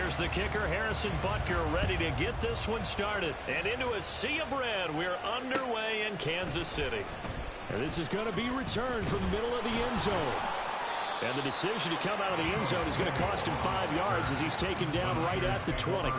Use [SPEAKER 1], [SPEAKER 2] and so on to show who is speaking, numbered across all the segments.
[SPEAKER 1] Here's the kicker, Harrison Butker, ready to get this one started. And into a sea of red, we're underway in Kansas City.
[SPEAKER 2] And this is going to be returned from the middle of the end zone. And the decision to come out of the end zone is going to cost him 5 yards as he's taken down right at the 20.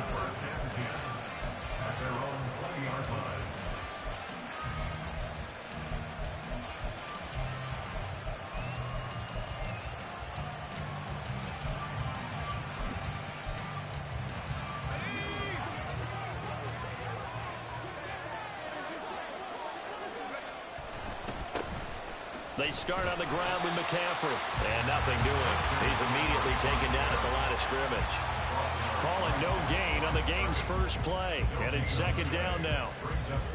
[SPEAKER 1] They start on the ground with McCaffrey. And nothing doing. He's immediately taken down at the line of scrimmage. Calling no gain on the game's first play. And it's second down now.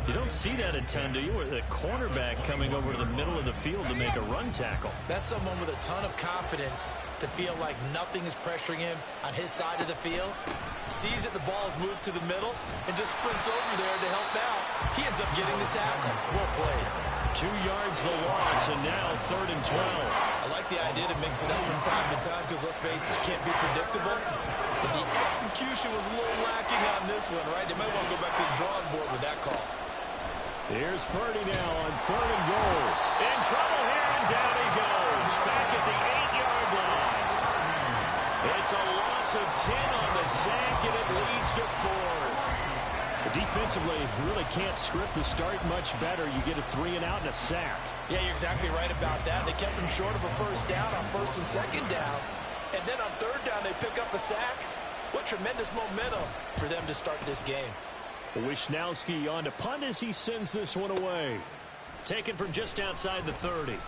[SPEAKER 2] You don't see that a ton, do you? Or the cornerback coming over to the middle of the field to make a run tackle.
[SPEAKER 3] That's someone with a ton of confidence to feel like nothing is pressuring him on his side of the field. Sees that the ball is moved to the middle and just sprints over there to help out. He ends up getting the tackle. Well played.
[SPEAKER 1] 2 yards the loss, and now 3rd and 12.
[SPEAKER 3] I like the idea to mix it up from time to time because, let's face it, you can't be predictable. But the execution was a little lacking on this one, right? They might want to go back to the drawing board with that call.
[SPEAKER 2] Here's Purdy now on 3rd and goal.
[SPEAKER 1] In trouble here, and down he goes. Back at the 8-yard line. It's a loss of 10 on the sack, and it leads to 4th.
[SPEAKER 2] Defensively, you really can't script the start much better. You get a 3 and out and a sack.
[SPEAKER 3] Yeah, you're exactly right about that. They kept him short of a first down on 1st and 2nd down. And then on 3rd down, they pick up a sack. What tremendous momentum for them to start this game.
[SPEAKER 2] Wisnowski on to punt as he sends this one away.
[SPEAKER 1] Taken from just outside the 30.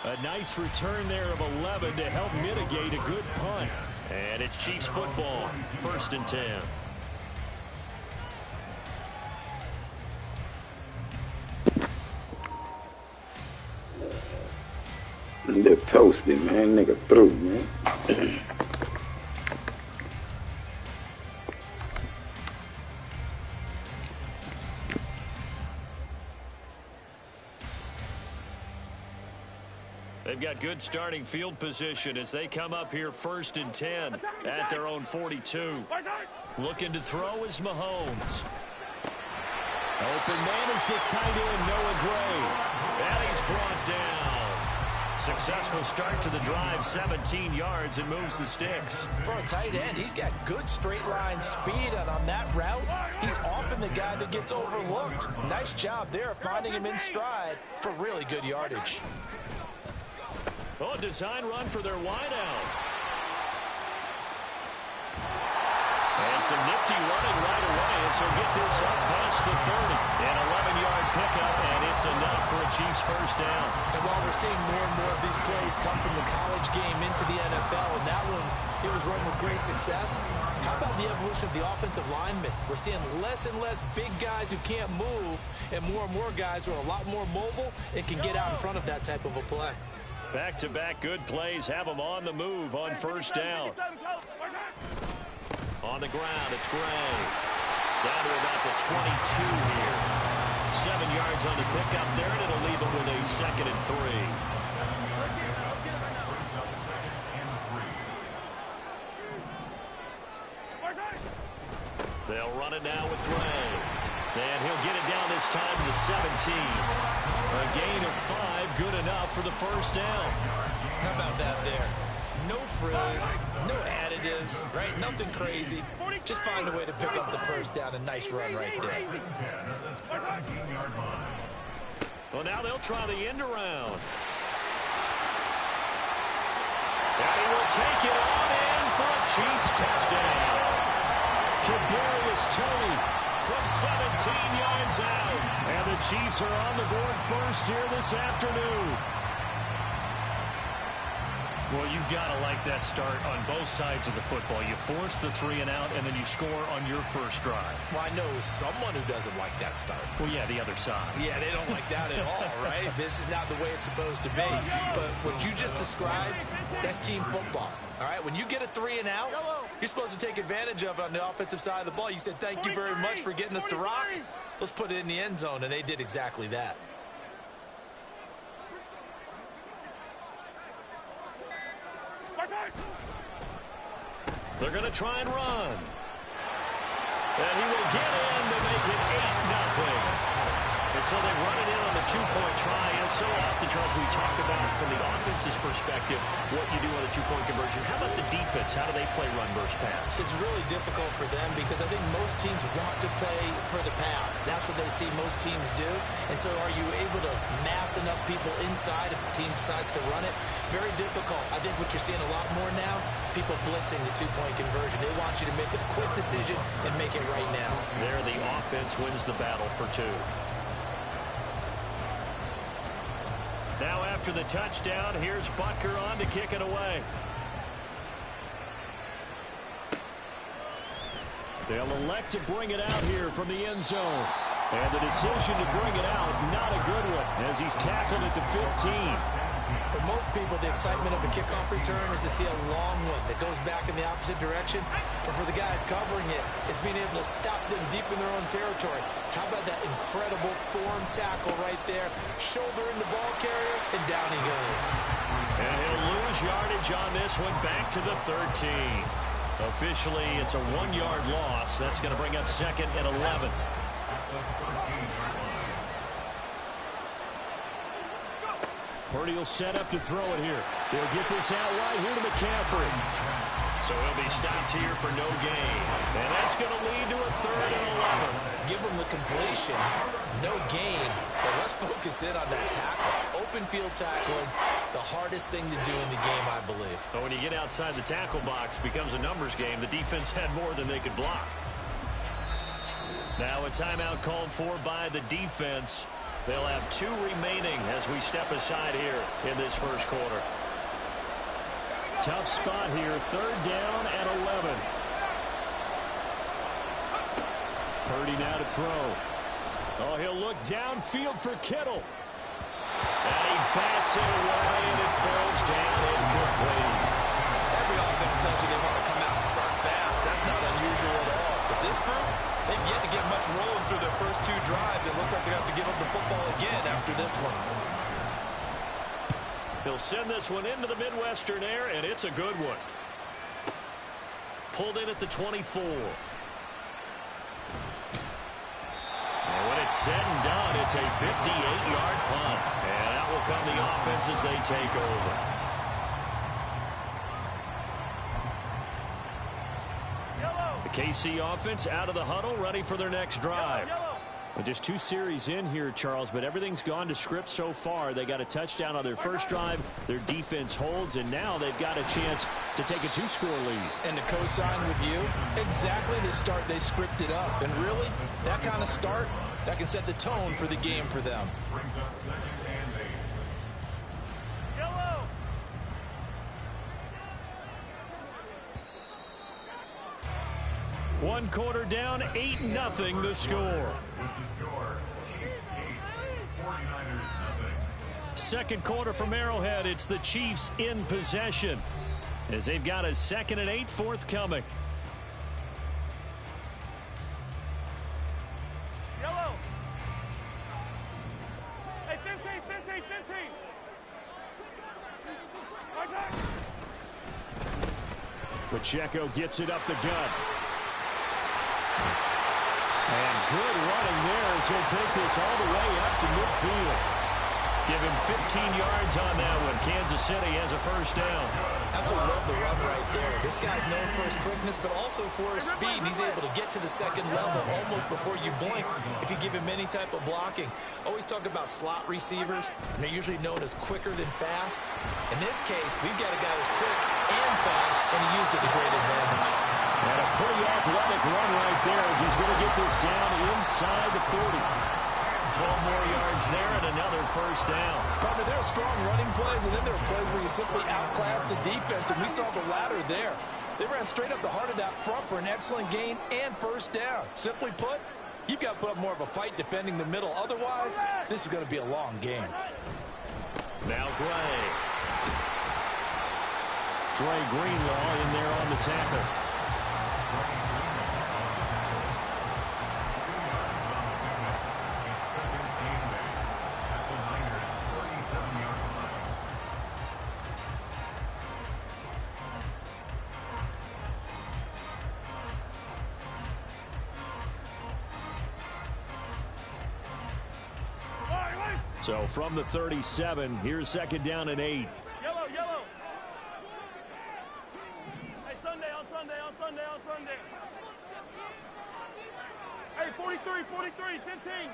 [SPEAKER 2] A nice return there of 11 to help mitigate a good punt.
[SPEAKER 1] And it's Chiefs football, 1st and 10.
[SPEAKER 4] Look toasty, man. Nigga through, man.
[SPEAKER 1] They've got good starting field position as they come up here 1st and 10 at their own 42. Looking to throw is Mahomes.
[SPEAKER 2] Open man is the tight end, Noah Gray.
[SPEAKER 1] And he's brought down. Successful start to the drive, 17 yards, and moves the sticks.
[SPEAKER 3] For a tight end, he's got good straight line speed, and on that route, he's often the guy that gets overlooked. Nice job there finding him in stride for really good yardage.
[SPEAKER 1] Oh, design run for their wideout. And some nifty running right away as he'll get this up past the 30. An 11-yard pickup, and it's enough for a Chiefs first down.
[SPEAKER 3] And while we're seeing more and more of these plays come from the college game into the NFL, and that one, it was run with great success, how about the evolution of the offensive linemen? We're seeing less and less big guys who can't move, and more guys who are a lot more mobile and can get out in front of that type of a play.
[SPEAKER 1] Back-to-back good plays have them on the move on first down. On the ground, it's Gray. Down to about the 22 here. 7 yards on the pickup there, and it'll leave them with a 2nd and 3. They'll run it now with Gray. And he'll get it down this time to the 17. A gain of 5, good enough for the first down.
[SPEAKER 3] How about that there? No frills, no additives, right? Nothing crazy. Just find a way to pick up the first down. A nice run right there.
[SPEAKER 1] Well, now they'll try the end around. And he will take it on in for a Chiefs touchdown.
[SPEAKER 2] Kadarius Toney
[SPEAKER 1] from 17 yards out.
[SPEAKER 2] And the Chiefs are on the board first here this afternoon.
[SPEAKER 5] Well, you've got to like that start on both sides of the football. You force the 3 and out, and then you score on your first drive.
[SPEAKER 3] Well, I know someone who doesn't like that start.
[SPEAKER 5] Well, yeah, the other side.
[SPEAKER 3] Yeah, they don't like that at all, right? This is not the way it's supposed to be. But what you just described, that's team football. All right, when you get a 3 and out, you're supposed to take advantage of it on the offensive side of the ball. You said, thank you very much for getting us to rock. Let's put it in the end zone, and they did exactly that.
[SPEAKER 1] They're going to try and run. And he will get in to make it 8-0. And so they run it in on the two-point try. And so often, Charles, we talk about from the offense's perspective what you do on a two-point conversion. How about the defense? How do they play run versus pass?
[SPEAKER 3] It's really difficult for them because I think most teams want to play for the pass. That's what they see most teams do. And so are you able to mass enough people inside if the team decides to run it? Very difficult. I think what you're seeing a lot more now, people blitzing the two-point conversion. They want you to make a quick decision and make it right now.
[SPEAKER 1] There, the offense wins the battle for two. Now after the touchdown, here's Butker on to kick it away. They'll elect to bring it out here from the end zone. And the decision to bring it out, not a good one, as he's tackled at the 15.
[SPEAKER 3] For most people, the excitement of a kickoff return is to see a long one that goes back in the opposite direction. But for the guys covering it, it's being able to stop them deep in their own territory. How about that incredible form tackle right there? Shoulder in the ball carrier, and down he goes.
[SPEAKER 1] And he'll lose yardage on this one, back to the 13. Officially, it's a 1-yard loss. That's going to bring up 2nd and 11.
[SPEAKER 2] Purdy will set up to throw it here. They'll get this out right here to McCaffrey.
[SPEAKER 1] So he'll be stopped here for no gain. And that's going to lead to a 3rd and 11.
[SPEAKER 3] Give him the completion, no gain, but let's focus in on that tackle. Open field tackling, the hardest thing to do in the game, I believe.
[SPEAKER 1] But when you get outside the tackle box, it becomes a numbers game. The defense had more than they could block. Now a timeout called for by the defense. They'll have 2 remaining as we step aside here in this first quarter.
[SPEAKER 2] Tough spot here. 3rd down and 11. Purdy now to throw. Oh, he'll look downfield for Kittle.
[SPEAKER 1] And he bats it away, and it falls down incomplete.
[SPEAKER 3] Every offense tells you they want to come out and start fast. That's not unusual at all. But this group, they've yet to get much rolling through their first 2 drives. It looks like they have to give up the football again after this one.
[SPEAKER 1] He'll send this one into the Midwestern air, and it's a good one. Pulled in at the 24. And when it's said and done, it's a 58-yard punt. And out will come the offense as they take over. The KC offense out of the huddle, ready for their next drive.
[SPEAKER 2] Well, just 2 series in here, Charles, but everything's gone to script so far. They got a touchdown on their first drive. Their defense holds, and now they've got a chance to take a 2-score lead.
[SPEAKER 3] And to co-sign with you, exactly the start they scripted up. And really, that kind of start, that can set the tone for the game for them.
[SPEAKER 6] Brings us 2nd and 8.
[SPEAKER 5] Yellow.
[SPEAKER 1] One quarter down, 8-0 the score. Second quarter from Arrowhead, it's the Chiefs in possession as they've got a 2nd and 8 forthcoming.
[SPEAKER 5] Yellow. Hey, 15.
[SPEAKER 2] Pacheco gets it up the gut. And good running there as he'll take this all the way up to midfield.
[SPEAKER 1] Give him 15 yards on that one. Kansas City has a first down.
[SPEAKER 3] Absolutely love the run right there. This guy's known for his quickness, but also for his speed. And he's able to get to the 2nd level almost before you blink if you give him any type of blocking. Always talk about slot receivers, and they're usually known as quicker than fast. In this case, we've got a guy who's quick and fast, and he used it to great advantage.
[SPEAKER 2] And a pretty athletic run right there as he's going to get this down inside the 40.
[SPEAKER 1] 12 more yards there and another first down.
[SPEAKER 7] I mean, there are strong running plays, and then there are plays where you simply outclass the defense, and we saw the latter there. They ran straight up the heart of that front for an excellent gain and first down. Simply put, you've got to put up more of a fight defending the middle. Otherwise, this is going to be a long game.
[SPEAKER 1] Now Gray.
[SPEAKER 2] Dre Greenlaw in there on the tackle. So from the 37, here's second down and 8.
[SPEAKER 8] Yellow. Hey, Sunday. Hey, 43, 15.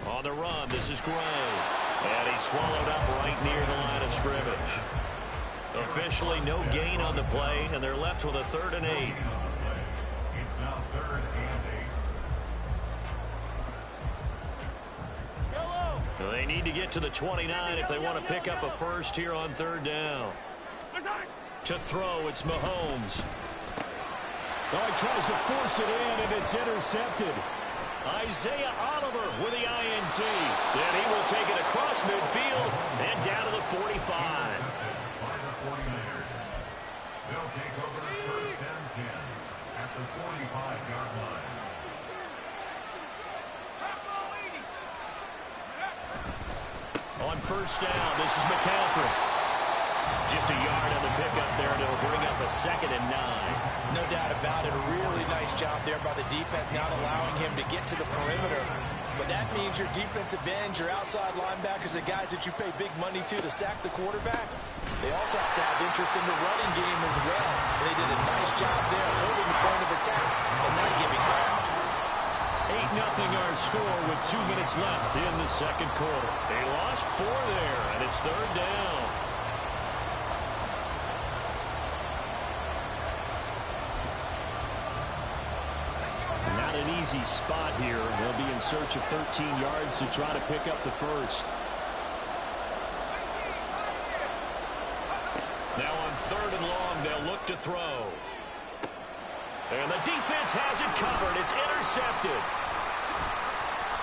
[SPEAKER 1] On the run, this is Gray. And he's swallowed up right near the line of scrimmage. Officially no gain on the play, and they're left with a 3rd and 8.
[SPEAKER 6] It's now 3rd and 8.
[SPEAKER 1] They need to get to the 29 if they want to pick up a first here on 3rd down. To throw, it's Mahomes.
[SPEAKER 2] Oh, he tries to force it in, and it's intercepted.
[SPEAKER 1] Isaiah Oliver with the INT. And he will take it across midfield and down to the 45.
[SPEAKER 6] By the 49ers. They'll take over the 1st and 10 at the 45-yard line.
[SPEAKER 1] On 1st down, this is McCaffrey. Just a yard on the pickup there, and it'll bring up a 2nd and 9.
[SPEAKER 3] No doubt about it. A really nice job there by the defense, not allowing him to get to the perimeter. But that means your defensive ends, your outside linebackers, the guys that you pay big money to sack the quarterback, they also have to have interest in the running game as well. And they did a nice job there holding the point of attack and not giving ground.
[SPEAKER 1] 8-0 our score with 2 minutes left in the 2nd quarter. They lost 4 there, and it's 3rd down.
[SPEAKER 2] Not an easy spot here. They'll be in search of 13 yards to try to pick up the first.
[SPEAKER 1] Now on 3rd and long, they'll look to throw. And the defense has it covered. It's intercepted.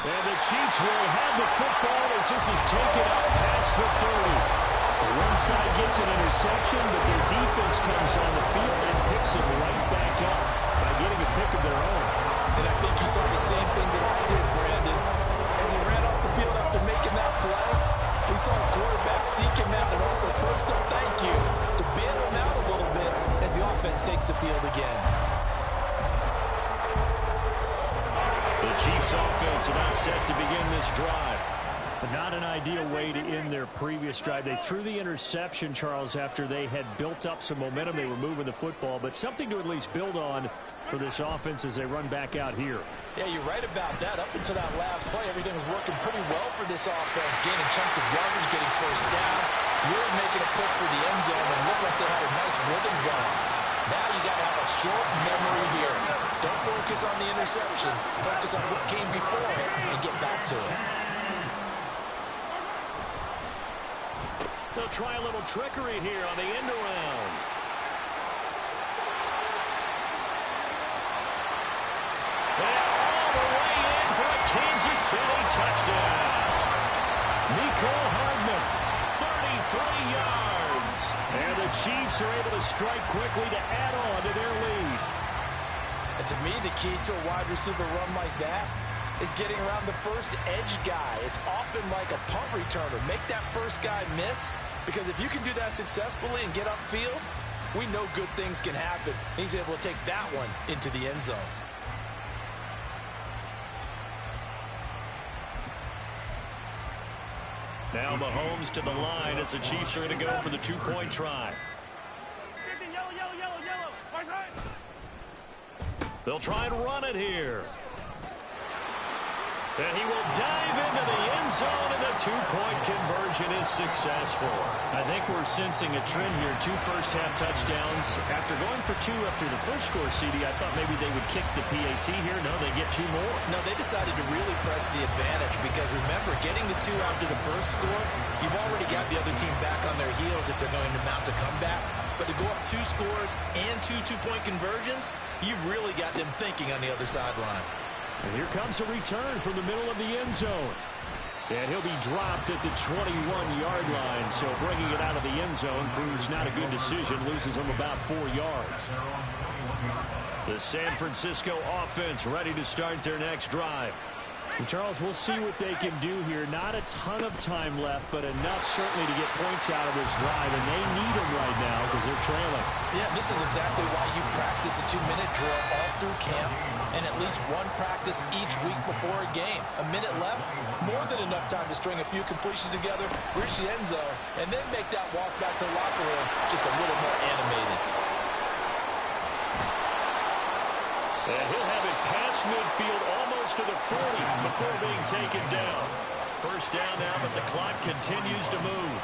[SPEAKER 2] And the Chiefs will have the football as this is taken out past the 30. One side gets an interception, but their defense comes on the field and picks it right back up by getting a pick of their own.
[SPEAKER 3] And I think you saw the same thing that I did, Brandon. As he ran off the field after making that play, we saw his quarterback seek him out and offer a personal thank you to bail him out a little bit as the offense takes the field again.
[SPEAKER 1] The Chiefs offense about set to begin this drive.
[SPEAKER 2] But not an ideal way to end their previous drive. They threw the interception, Charles, after they had built up some momentum. They were moving the football, but something to at least build on for this offense as they run back out here.
[SPEAKER 3] Yeah, you're right about that. Up until that last play, everything was working pretty well for this offense, gaining chunks of yardage, getting first downs, really making a push for the end zone, and looked like they had a nice rhythm going. Now you got to have a short memory here. Don't focus on the interception. Focus on what came before it and get back to it.
[SPEAKER 1] They'll try a little trickery here on the end around. And all the way in for a Kansas City touchdown. Mecole Hardman, 33 yards.
[SPEAKER 2] And the Chiefs are able to strike quickly to add on to their lead.
[SPEAKER 3] And to me, the key to a wide receiver run like that is getting around the first edge guy. It's often like a punt returner. Make that first guy miss, because if you can do that successfully and get upfield, we know good things can happen. He's able to take that one into the end zone.
[SPEAKER 1] Now Mahomes to the line as the Chiefs are going to go for the 2-point try. They'll try and run it here. And he will dive into the end zone, and the 2-point conversion is successful.
[SPEAKER 2] I think we're sensing a trend here. 2 first-half touchdowns. After going for 2 after the first score, CD, I thought maybe they would kick the PAT here. No, they get 2 more.
[SPEAKER 3] No, they decided to really press the advantage because, remember, getting the 2 after the first score, you've already got the other team back on their heels if they're going to mount a comeback. But to go up 2 scores and 2 2-point conversions, you've really got them thinking on the other sideline.
[SPEAKER 2] And here comes a return from the middle of the end zone. And he'll be dropped at the 21-yard line. So bringing it out of the end zone proves not a good decision. Loses him about 4 yards.
[SPEAKER 1] The San Francisco offense ready to start their next drive.
[SPEAKER 2] And Charles, we'll see what they can do here. Not a ton of time left, but enough certainly to get points out of this drive. And they need them right now because they're trailing.
[SPEAKER 3] Yeah, this is exactly why you practice a
[SPEAKER 7] 2-minute drill all through camp and at least one practice each week before a game. A minute left, more than enough time to string a few completions together, reach the end zone, and then make that walk back to the locker room just a little more animated.
[SPEAKER 5] And he'll have it past midfield almost to the 40 before being taken down. First down now, but the clock continues to move.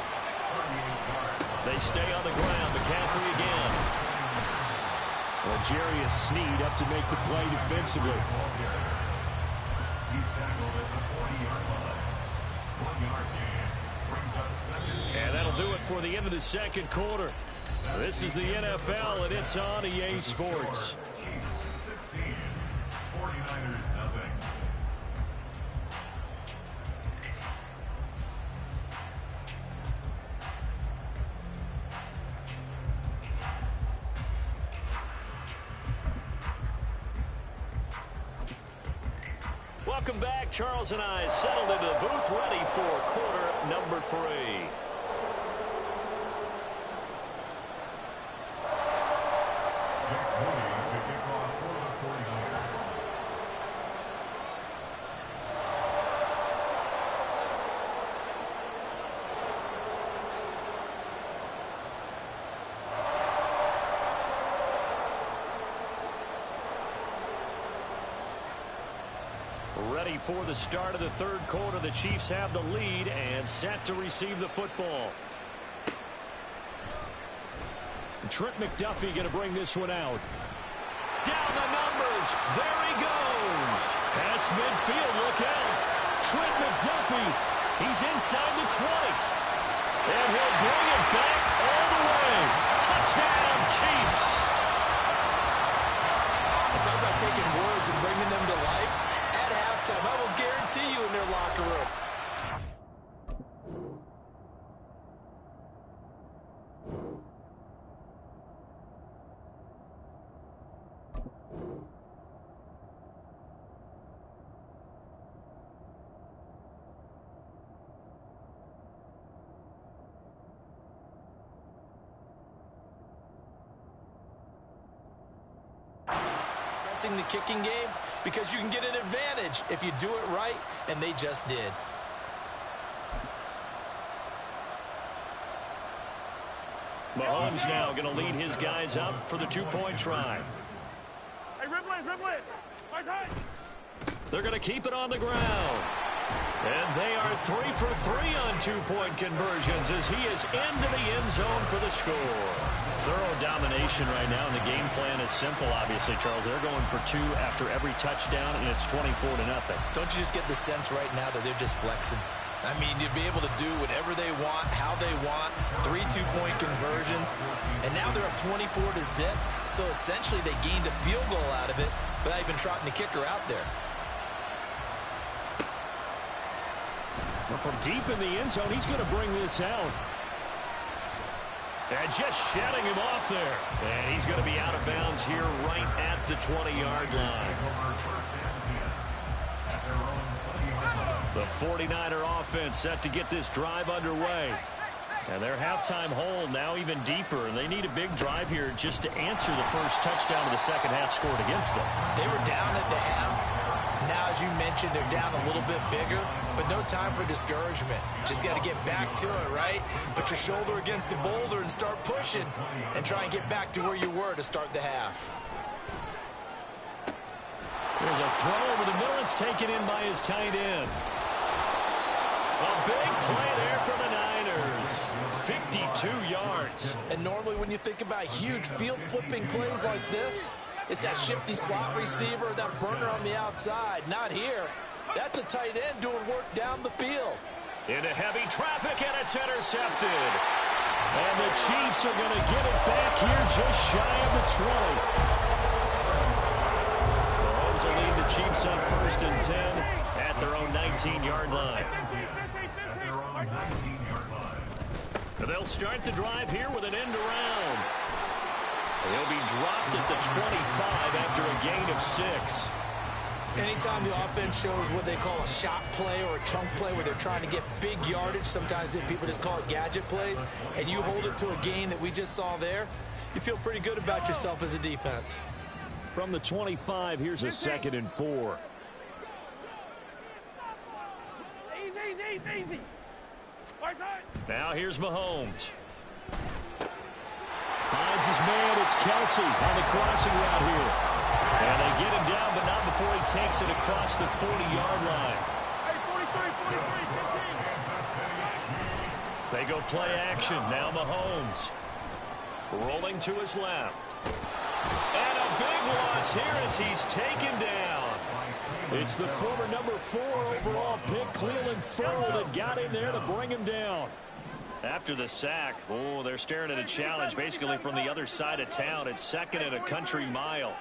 [SPEAKER 5] They stay on the ground. McCaffrey again.
[SPEAKER 2] Well, Jarius Sneed up to make the play defensively.
[SPEAKER 6] He's tackled at the 40-yard line. 1-yard gain brings up second.
[SPEAKER 5] And that'll do it for the end of the second quarter. This is the NFL, and it's on EA Sports.
[SPEAKER 6] Chiefs 16, 49ers nothing.
[SPEAKER 5] Welcome back. Charles and I settled into the booth, ready for quarter number 3.
[SPEAKER 6] Jack Moody to kick off for the 49ers.
[SPEAKER 5] Ready for the start of the third quarter. The Chiefs have the lead and set to receive the football.
[SPEAKER 2] Trent McDuffie going to bring this one out.
[SPEAKER 5] Down the numbers. There he goes. Past midfield. Look out.
[SPEAKER 2] Trent McDuffie.
[SPEAKER 5] He's inside the 20. And he'll bring it back all the way. Touchdown, Chiefs.
[SPEAKER 3] It's all about taking words and bringing them to life. At halftime, I will guarantee you in their locker room. The kicking game because you can get an advantage if you do it right, and they just did.
[SPEAKER 5] Mahomes now going to lead his guys up for the two-point try.
[SPEAKER 8] Hey, dribble it. Nice high.
[SPEAKER 5] They're going to keep it on the ground. And they are 3 for 3 on two-point conversions as he is into the end zone for the score. Thorough domination right now, and the game plan is simple, obviously, Charles. They're going for 2 after every touchdown, and it's 24-0.
[SPEAKER 3] Don't you just get the sense right now that they're just flexing? I mean, you'd be able to do whatever they want, how they want, 3 two-point conversions, and now they're up 24-0, so essentially they gained a field goal out of it without even trotting the kicker out there.
[SPEAKER 2] Well, from deep in the end zone, he's going to bring this out.
[SPEAKER 5] And just shutting him off there. And he's going to be out of bounds here right at the 20-yard line. The 49er offense set to get this drive underway. And their halftime hole now even deeper. And they need a big drive here just to answer the first touchdown of the second half scored against them.
[SPEAKER 3] They were down at the half. Now, as you mentioned, they're down a little bit bigger, but no time for discouragement. Just got to get back to it, right? Put your shoulder against the boulder and start pushing and try and get back to where you were to start the half.
[SPEAKER 5] There's a throw over the middle. It's taken in by his tight end. A big play there for the Niners. 52 yards.
[SPEAKER 7] And normally when you think about huge field flipping plays like this, it's that shifty slot receiver, that burner on the outside. Not here. That's a tight end doing work down the field.
[SPEAKER 5] Into heavy traffic, and it's intercepted.
[SPEAKER 2] And the Chiefs are going to get it back here just shy of the 20.
[SPEAKER 5] Mahomes will lead the Chiefs on 1st and 10 at their own 19-yard line. They'll start the drive here with an end around. They'll be dropped at the 25 after a gain of 6.
[SPEAKER 3] Anytime the offense shows what they call a shot play or a chunk play where they're trying to get big yardage, sometimes people just call it gadget plays, and you hold it to a gain that we just saw there, you feel pretty good about yourself as a defense.
[SPEAKER 2] From the 25, here's a 2nd and 4.
[SPEAKER 8] Easy. Right side.
[SPEAKER 1] Now here's Mahomes.
[SPEAKER 2] Finds his man. It's Kelsey on the crossing route here.
[SPEAKER 1] And they get him down, but not before he takes it across the 40-yard line.
[SPEAKER 8] Hey, 43, 15.
[SPEAKER 1] They go play action. Now Mahomes. Rolling to his left. And a big loss here as he's taken down.
[SPEAKER 2] It's the former number 4 overall pick, Cleveland Ferrell, that got in there to bring him down.
[SPEAKER 1] After the sack, they're staring at a challenge basically from the other side of town. It's 2nd and a country mile.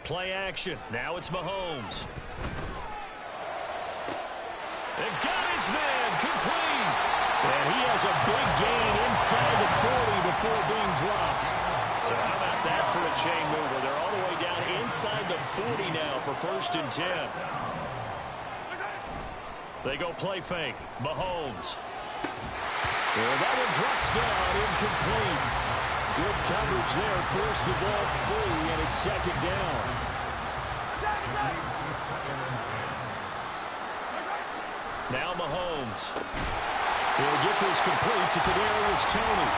[SPEAKER 1] Play action. Now it's Mahomes. And got his man complete.
[SPEAKER 2] And he has a big gain inside the 40 before being dropped.
[SPEAKER 1] So how about that for a chain mover? They're all the way down inside the 40 now for 1st and 10. They go play fake. Mahomes.
[SPEAKER 2] And that one drops down, incomplete. Good coverage there. Forced the ball free, and it's 2nd down.
[SPEAKER 1] Now Mahomes.
[SPEAKER 2] He'll get this complete to Kadarius Toney.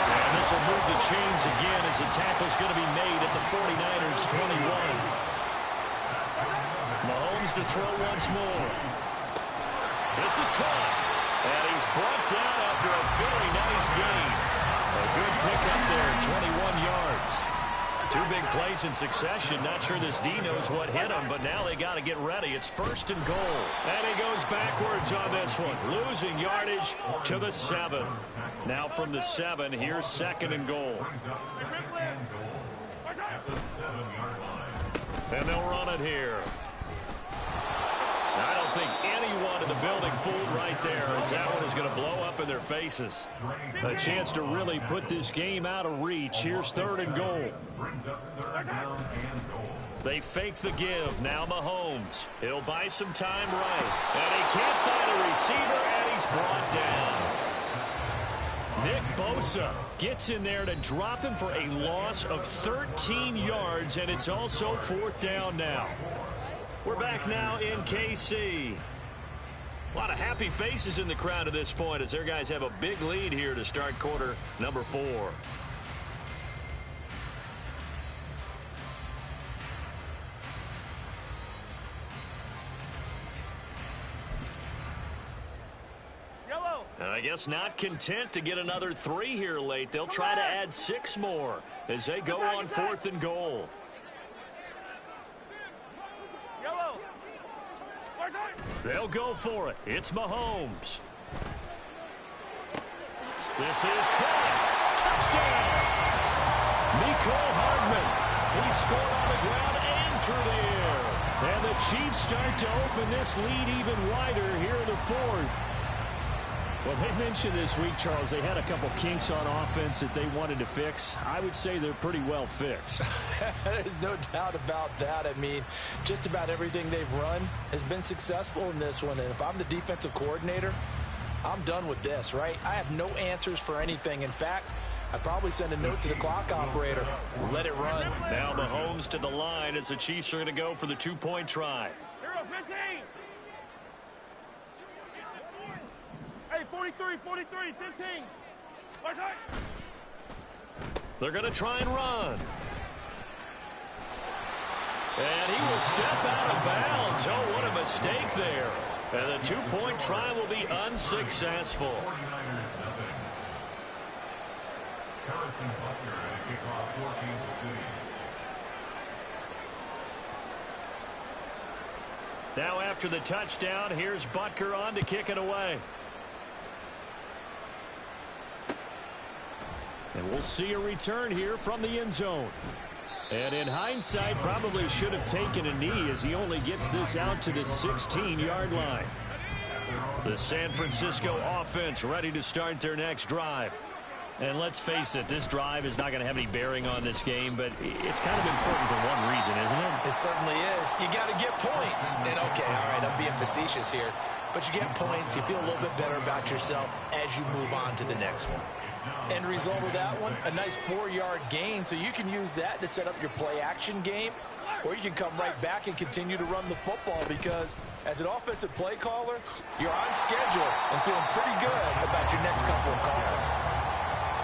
[SPEAKER 1] And this will move the chains again as the tackle's going to be made at the 49ers 21. Mahomes to throw once more. This is caught. And he's brought down after a very nice gain. A good pickup there, 21 yards. 2 big plays in succession. Not sure this D knows what hit him, but now they got to get ready. It's 1st and goal. And he goes backwards on this one, losing yardage to the 7. Now from the 7, here's 2nd and goal. And they'll run it here. I don't think anyone in the building fooled right there, as that one is going to blow up in their faces.
[SPEAKER 2] A chance to really put this game out of reach. Here's 3rd and goal.
[SPEAKER 1] They fake the give. Now Mahomes. He'll buy some time right. And he can't find a receiver, and he's brought down. Nick Bosa gets in there to drop him for a loss of 13 yards, and it's also 4th down now. We're back now in KC. A lot of happy faces in the crowd at this point as their guys have a big lead here to start quarter number 4.
[SPEAKER 8] Yellow.
[SPEAKER 1] And I guess not content to get another 3 here late. They'll try to add 6 more as they go on 4th and goal. They'll go for it. It's Mahomes. This is caught. Touchdown!
[SPEAKER 2] Mecole Hardman. He scored on the ground and through the air. And the Chiefs start to open this lead even wider here in the 4th. Well, they mentioned this week, Charles, they had a couple kinks on offense that they wanted to fix. I would say they're pretty well fixed.
[SPEAKER 3] There's no doubt about that. I mean, just about everything they've run has been successful in this one. And if I'm the defensive coordinator, I'm done with this, right? I have no answers for anything. In fact, I'd probably send a note to the clock operator. Let it run.
[SPEAKER 1] Now Mahomes to the line as the Chiefs are going to go for the 2-point try.
[SPEAKER 8] Hero 15. Hey, 43, 15. Right side.
[SPEAKER 1] They're going to try and run. And he will step out of bounds. Oh, what a mistake there. And the 2-point try will be unsuccessful. Now after the touchdown, here's Butker on to kick it away.
[SPEAKER 2] And we'll see a return here from the end zone. And in hindsight, probably should have taken a knee as he only gets this out to the 16-yard line.
[SPEAKER 1] The San Francisco offense ready to start their next drive.
[SPEAKER 2] And let's face it, this drive is not going to have any bearing on this game, but it's kind of important for one reason, isn't it?
[SPEAKER 3] It certainly is. You got to get points. And, okay, all right, I'm being facetious here. But you get points, you feel a little bit better about yourself as you move on to the next one.
[SPEAKER 7] End result of that one, a nice 4-yard gain, so you can use that to set up your play-action game, or you can come right back and continue to run the football because as an offensive play caller, you're on schedule and feeling pretty good about your next couple of calls.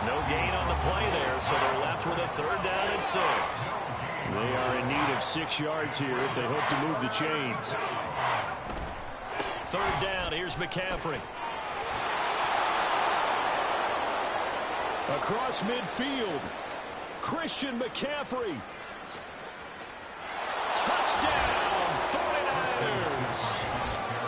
[SPEAKER 1] No gain on the play there, so they're left with a 3rd down and 6.
[SPEAKER 2] They are in need of 6 yards here if they hope to move the chains.
[SPEAKER 1] 3rd down, here's McCaffrey.
[SPEAKER 2] Across midfield, Christian McCaffrey.
[SPEAKER 1] Touchdown, 49ers!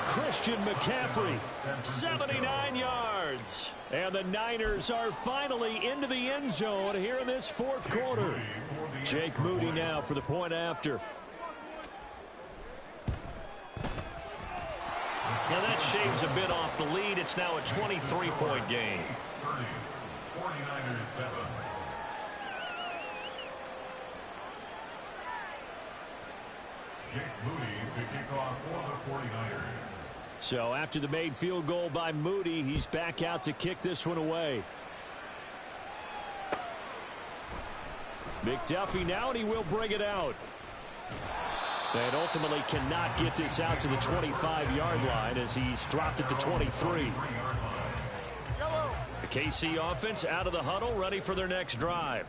[SPEAKER 2] Christian McCaffrey, 79 yards. And the Niners are finally into the end zone here in this 4th quarter. Jake Moody now for the point after.
[SPEAKER 1] Now that shaves a bit off the lead. It's now a 23-point game.
[SPEAKER 6] 49ers 7. Jake Moody to kick off for the 49ers.
[SPEAKER 2] So after the made field goal by Moody, he's back out to kick this one away. McDuffie now, and he will bring it out. And ultimately cannot get this out to the 25-yard line as he's dropped it to 23.
[SPEAKER 1] The KC offense out of the huddle, ready for their next drive.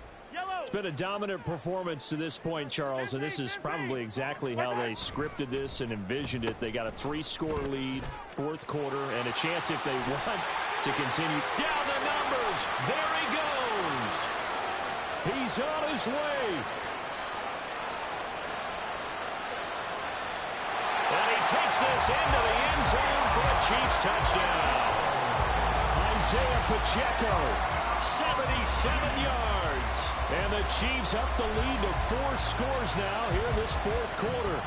[SPEAKER 2] It's been a dominant performance to this point, Charles, and this is probably exactly how they scripted this and envisioned it. They got a 3-score lead, 4th quarter, and a chance if they want to continue.
[SPEAKER 1] Down the numbers. There he goes.
[SPEAKER 2] He's on his way.
[SPEAKER 1] And he takes this into the end zone for a Chiefs touchdown.
[SPEAKER 2] Isaiah Pacheco,
[SPEAKER 1] 77 yards.
[SPEAKER 2] And the Chiefs up the lead to 4 scores now here in this 4th quarter.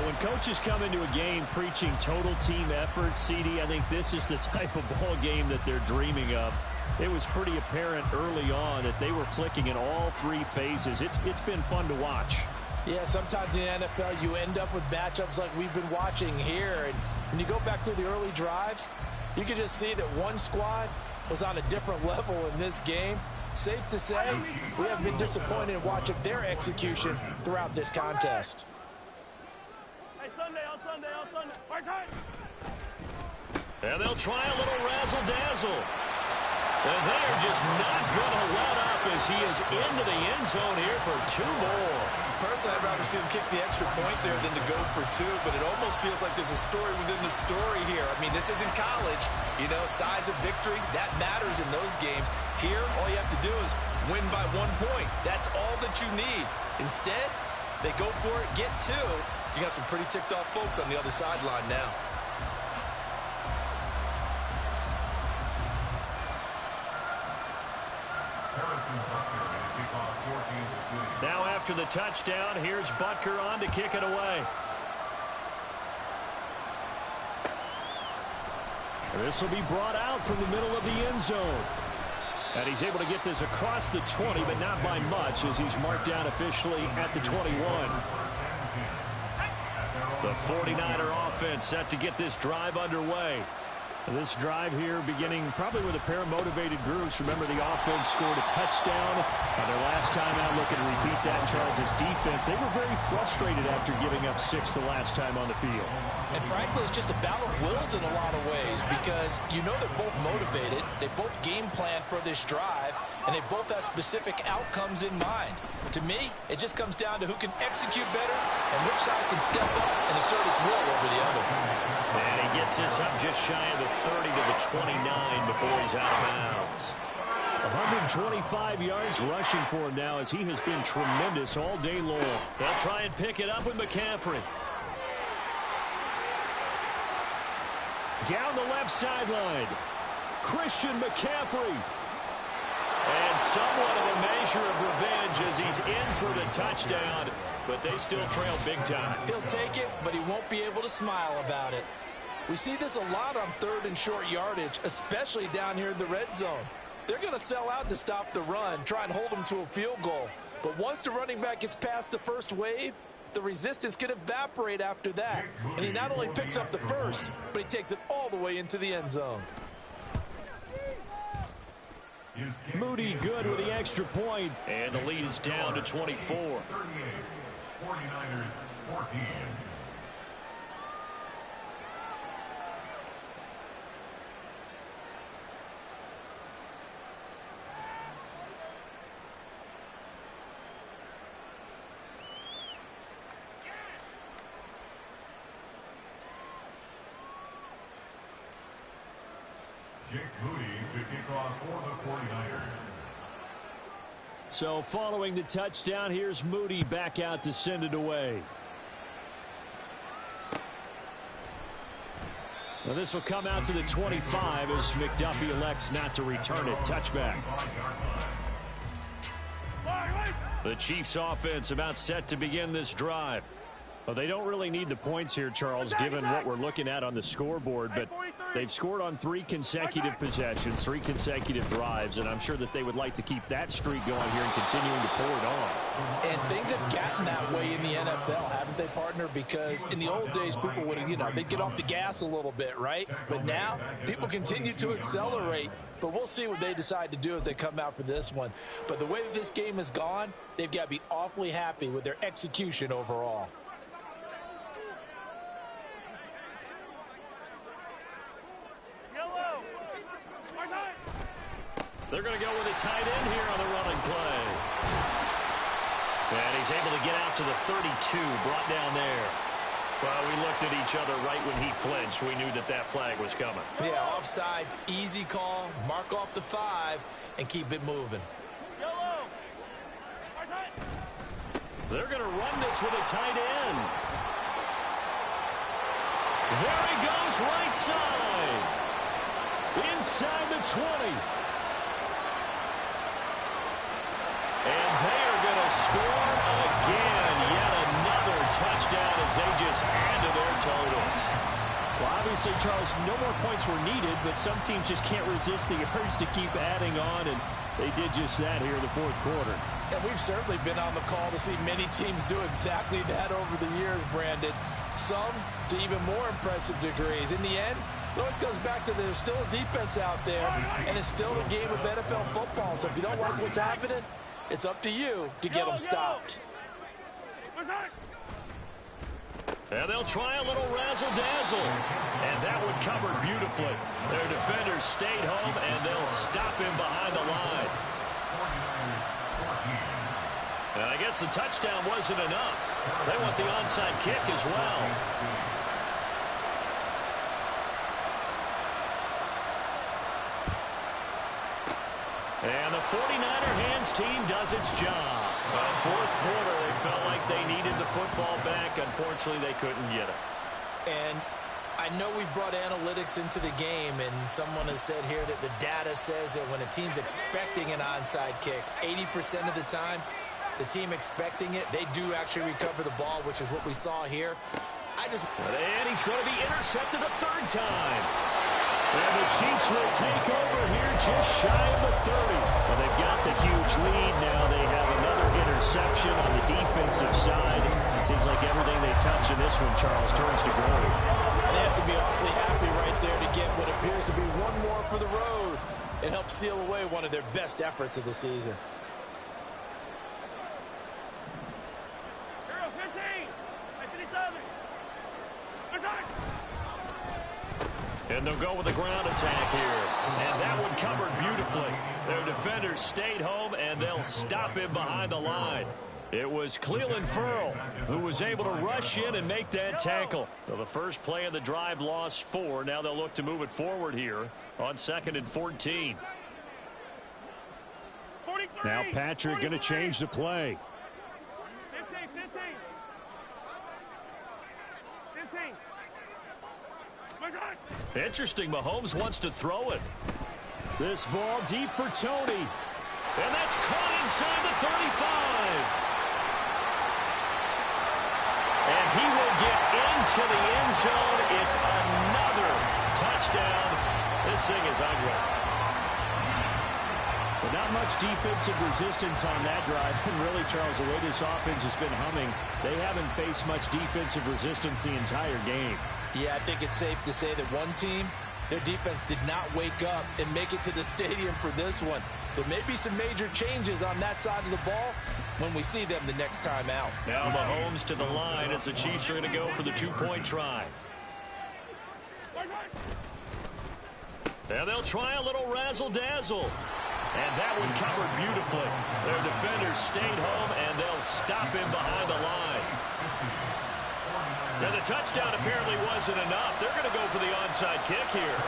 [SPEAKER 2] When coaches come into a game preaching total team effort, CD, I think this is the type of ball game that they're dreaming of. It was pretty apparent early on that they were clicking in all 3 phases. It's been fun to watch.
[SPEAKER 7] Yeah, sometimes in the NFL you end up with matchups like we've been watching here. And when you go back to the early drives, you can just see that one squad was on a different level in this game. Safe to say, we have been disappointed in watching their execution throughout this contest.
[SPEAKER 8] Hey, Sunday, on Sunday. Right side.
[SPEAKER 1] And they'll try a little razzle-dazzle. And they are just not going to let up as he is into the end zone here for 2 more.
[SPEAKER 3] Personally, I'd rather see him kick the extra point there than to go for 2, but it almost feels like there's a story within the story here. I mean, this isn't college. You know, size of victory, that matters in those games. Here, all you have to do is win by 1 point. That's all that you need. Instead, they go for it, get 2. You got some pretty ticked off folks on the other sideline now.
[SPEAKER 1] Now after the touchdown, here's Butker on to kick it away.
[SPEAKER 2] This will be brought out from the middle of the end zone. And he's able to get this across the 20, but not by much as he's marked down officially at the 21.
[SPEAKER 1] The 49er offense set to get this drive underway.
[SPEAKER 2] This drive here beginning probably with a pair of motivated groups. Remember, the offense scored a touchdown their last time out. Looking to repeat that. Charles' defense, they were very frustrated after giving up 6 the last time on the field.
[SPEAKER 7] And frankly, it's just a battle of wills in a lot of ways because you know they're both motivated. They both game plan for this drive, and they both have specific outcomes in mind. To me, it just comes down to who can execute better and which side can step up and assert its will over the other.
[SPEAKER 1] And he gets this up just shy of the 30 to the 29 before he's out of bounds.
[SPEAKER 2] 125 yards rushing for him now as he has been tremendous all day long.
[SPEAKER 1] They'll try and pick it up with McCaffrey.
[SPEAKER 2] Down the left sideline, Christian McCaffrey.
[SPEAKER 1] And somewhat of a measure of revenge as he's in for the touchdown, but they still trail big time.
[SPEAKER 7] He'll take it, but he won't be able to smile about it. We see this a lot on 3rd and short yardage, especially down here in the red zone. They're going to sell out to stop the run, try and hold them to a field goal. But once the running back gets past the first wave, the resistance can evaporate after that. And he not only picks up the first, but he takes it all the way into the end zone.
[SPEAKER 2] Moody good with the extra point.
[SPEAKER 1] And the lead is down to 24.
[SPEAKER 6] 38. 49ers 14. Jake Moody to kick off for the 49ers.
[SPEAKER 2] So following the touchdown, here's Moody back out to send it away. Well, this will come out to the 25 as McDuffie elects not to return it. Touchback.
[SPEAKER 1] The Chiefs offense about set to begin this drive.
[SPEAKER 2] Well, they don't really need the points here, Charles, given what we're looking at on the scoreboard, but they've scored on 3 consecutive possessions, 3 consecutive drives, and I'm sure that they would like to keep that streak going here and continuing to pull it on.
[SPEAKER 3] And things have gotten that way in the NFL, haven't they, partner? Because in the old days, people would, they'd get off the gas a little bit, right? But now, people continue to accelerate, but we'll see what they decide to do as they come out for this one. But the way that this game has gone, they've got to be awfully happy with their execution overall.
[SPEAKER 1] They're going to go with a tight end here on the running play. And he's able to get out to the 32, brought down there. Well, we looked at each other right when he flinched. We knew that that flag was coming.
[SPEAKER 3] Yeah, offsides, easy call, mark off the 5, and keep it moving.
[SPEAKER 1] They're going to run this with a tight end. There he goes, right side. Inside the 20. And they are going to score again. Yet another touchdown as they just add to their totals.
[SPEAKER 2] Well, obviously, Charles, no more points were needed, but some teams just can't resist the urge to keep adding on, and they did just that here in the 4th quarter.
[SPEAKER 3] And we've certainly been on the call to see many teams do exactly that over the years, Brandon. Some to even more impressive degrees. In the end, it always goes back to there's still a defense out there, and it's still a game of NFL football. So if you don't like what's happening, it's up to you to get them stopped.
[SPEAKER 1] And they'll try a little razzle-dazzle. And that one covered beautifully. Their defenders stayed home, and they'll stop him behind the line. And I guess the touchdown wasn't enough. They want the onside kick as well. And the 49er hands team does its job. 4th quarter, they felt like they needed the football back. Unfortunately, they couldn't get it.
[SPEAKER 3] And I know we brought analytics into the game, and someone has said here that the data says that when a team's expecting an onside kick, 80% of the time, the team expecting it, they do actually recover the ball, which is what we saw here.
[SPEAKER 1] And he's going to be intercepted a 3rd time. And the Chiefs will take over here just shy of the 30. Well, they've got the huge lead. Now they have another interception on the defensive side. Seems like everything they touch in this one, Charles, turns to gold.
[SPEAKER 3] And they have to be awfully happy right there to get what appears to be one more for the road. It helps seal away one of their best efforts of the season.
[SPEAKER 1] And they'll go with a ground attack here. And that one covered beautifully. Their defenders stayed home, and they'll stop him behind the line. It was Clelin Ferrell who was able to rush in and make that tackle. So the first play of the drive lost 4. Now they'll look to move it forward here on 2nd and 14.
[SPEAKER 2] Now Patrick going to change the play.
[SPEAKER 8] 15.
[SPEAKER 1] Interesting, Mahomes wants to throw it.
[SPEAKER 2] This ball deep for Tony.
[SPEAKER 1] And that's caught inside the 35. And he will get into the end zone. It's another touchdown. This thing is ugly.
[SPEAKER 2] But not much defensive resistance on that drive. And really, Charles, the way this offense has been humming, they haven't faced much defensive resistance the entire game.
[SPEAKER 3] Yeah, I think it's safe to say that one team, their defense did not wake up and make it to the stadium for this one.
[SPEAKER 7] There may be some major changes on that side of the ball when we see them the next time out.
[SPEAKER 1] Now Mahomes to the line as the Chiefs are going to go for the two-point try. And they'll try a little razzle-dazzle. And that one covered beautifully. Their defenders stayed home, and they'll stop him behind the line. Now, the touchdown apparently wasn't enough. They're going to go for the onside kick here.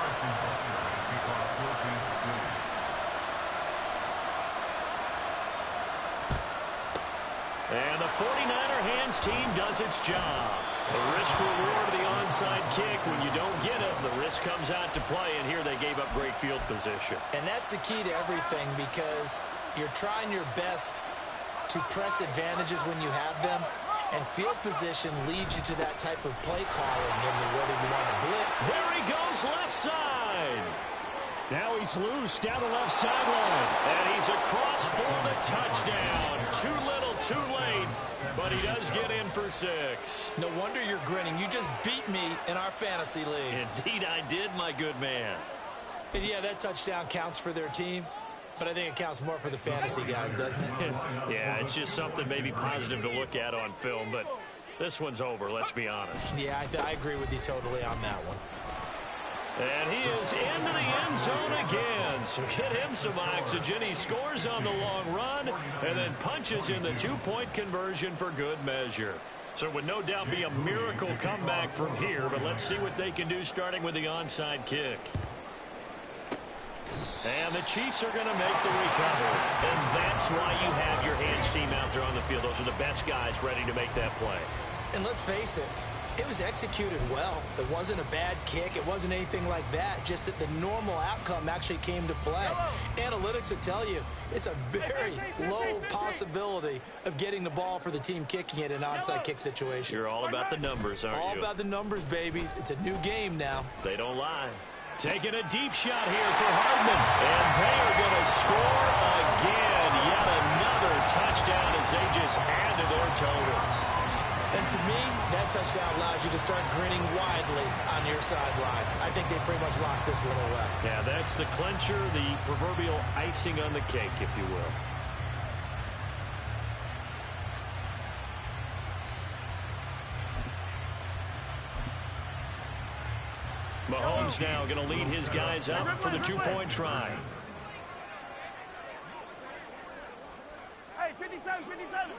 [SPEAKER 1] And the 49er hands team does its job. The risk-reward of the onside kick. When you don't get it, the risk comes out to play, and here they gave up great field position.
[SPEAKER 3] And that's the key to everything, because you're trying your best to press advantages when you have them, and field position leads you to that type of play calling, whether you want to blitz.
[SPEAKER 1] There he goes left side. Now he's loose down the left sideline. And he's across for the touchdown. Too little, too late. But he does get in for 6.
[SPEAKER 3] No wonder you're grinning. You just beat me in our fantasy league.
[SPEAKER 1] Indeed I did, my good man.
[SPEAKER 3] And yeah, that touchdown counts for their team, but I think it counts more for the fantasy guys, doesn't it?
[SPEAKER 1] Yeah, it's just something maybe positive to look at on film, but this one's over, let's be honest.
[SPEAKER 3] Yeah, I agree with you totally on that one.
[SPEAKER 1] And he is into the end zone again. So get him some oxygen. He scores on the long run and then punches in the two-point conversion for good measure. So it would no doubt be a miracle comeback from here, but let's see what they can do starting with the onside kick. And the Chiefs are going to make the recovery. And that's why you have your hands team out there on the field. Those are the best guys ready to make that play.
[SPEAKER 3] And let's face it, it was executed well. It wasn't a bad kick. It wasn't anything like that. Just that the normal outcome actually came to play. Analytics will tell you it's a very low possibility of getting the ball for the team kicking it in an onside kick situation.
[SPEAKER 1] You're all about the numbers, aren't you?
[SPEAKER 3] All about the numbers, baby. It's a new game now.
[SPEAKER 1] They don't lie. Taking a deep shot here for Hardman. And they are going to score again. Yet another touchdown as they just add to their totals.
[SPEAKER 3] And to me, that touchdown allows you to start grinning widely on your sideline. I think they pretty much locked this one away.
[SPEAKER 1] Yeah, that's the clincher, the proverbial icing on the cake, if you will. Mahomes now going to lead his guys up for the two-point try.
[SPEAKER 8] Hey, 57, 57.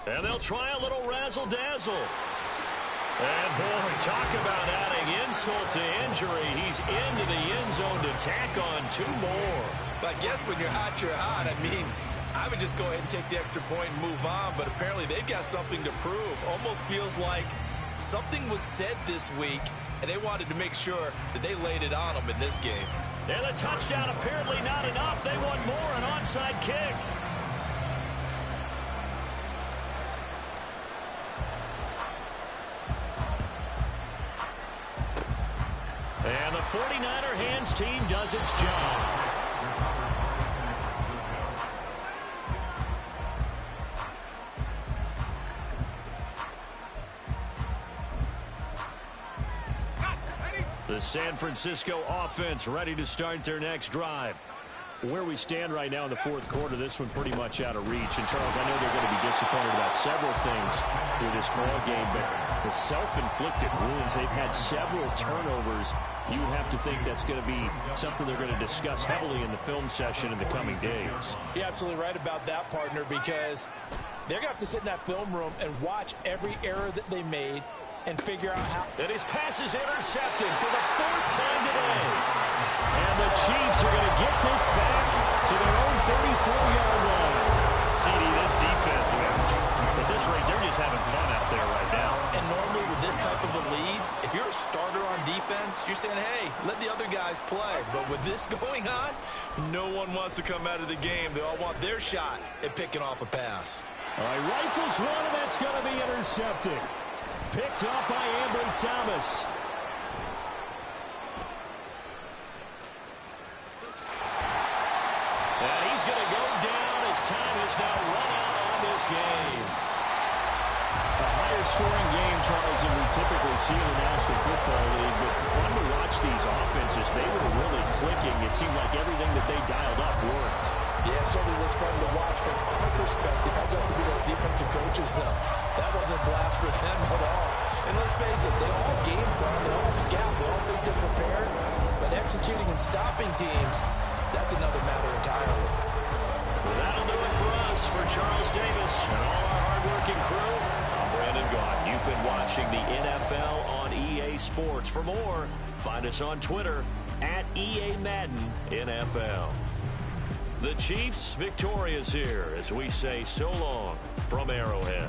[SPEAKER 1] And they'll try a little razzle-dazzle. And, boy, talk about adding insult to injury. He's into the end zone to tack on 2 more.
[SPEAKER 7] But I guess when you're hot, you're hot. I mean, I would just go ahead and take the extra point and move on, but apparently they've got something to prove. Almost feels like something was said this week, and they wanted to make sure that they laid it on them in this game.
[SPEAKER 1] And a touchdown apparently not enough. They want more, an onside kick. And the 49er hands team does its job. The San Francisco offense ready to start their next drive. Where we stand right now in the fourth quarter, this one pretty much out of reach. And, Charles, I know they're going to be disappointed about several things with this ball game, but the self-inflicted wounds, they've had several turnovers. You would have to think that's going to be something they're going to discuss heavily in the film session in the coming days.
[SPEAKER 7] You're absolutely right about that, partner, because they're going to have to sit in that film room and watch every error that they made and figure out how.
[SPEAKER 1] And his pass is intercepted for the 3rd time today. And the Chiefs are going to get this back to their own 34-yard line. CD, this defense, at this rate, they're just having fun out there right now.
[SPEAKER 3] And normally with this type of a lead, if you're a starter on defense, you're saying, hey, let the other guys play. But with this going on, no one wants to come out of the game. They all want their shot at picking off a pass.
[SPEAKER 1] All right, rifles one, and that's going to be intercepted. Picked up by Ambry Thomas. And he's going to go down as time has now run out on this game.
[SPEAKER 2] A higher scoring game, Charles, than we typically see in the National Football League, but fun to watch these offenses. They were really clicking. It seemed like everything that they dialed up worked.
[SPEAKER 7] Yeah, it certainly was fun to watch from our perspective. I'd love to be those defensive coaches, though. That wasn't a blast for them at all. And let's face it, they all game plan, they all scout, they all think they're prepared. But executing and stopping teams, that's another matter entirely.
[SPEAKER 1] Well, that'll do it for us. For Charles Davis and all our hardworking crew, I'm Brandon Gaudin. You've been watching the NFL on EA Sports. For more, find us on Twitter at EA Madden NFL. The Chiefs victorious here as we say so long from Arrowhead.